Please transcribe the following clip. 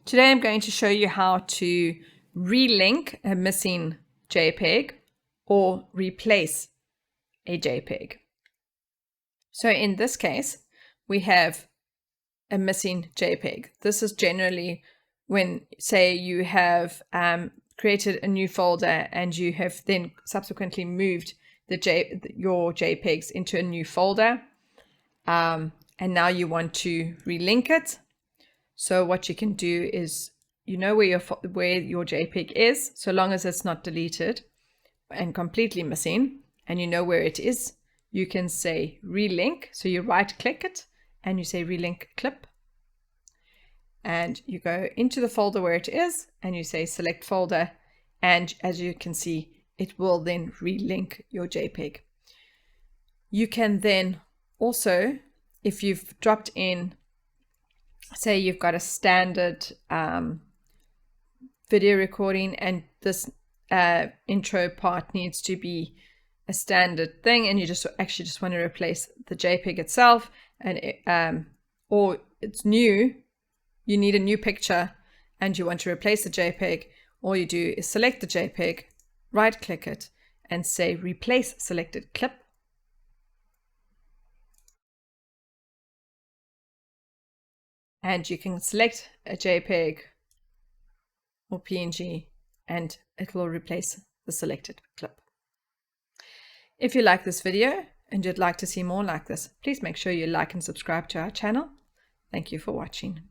Today I'm going to show you how to relink a missing JPEG or replace a JPEG. So in this case, we have a missing JPEG. This is generally when, say, you have created a new folder and you have then subsequently moved your JPEGs into a new folder, and now you want to relink it. So what you can do is, you know where your JPEG is, so long as it's not deleted and completely missing, and you know where it is, you can say relink. So you right click it and you say relink clip, and you go into the folder where it is and you say select folder, and as you can see, it will then relink your JPEG. You can then also, if you've dropped in, say you've got a standard video recording and this intro part needs to be a standard thing, and you just want to replace the JPEG itself, and or it's new, you need a new picture and you want to replace the JPEG, all you do is select the JPEG, right click it and say replace selected clip. And you can select a JPEG or PNG and it will replace the selected clip. If you like this video and you'd like to see more like this, please make sure you like and subscribe to our channel. Thank you for watching.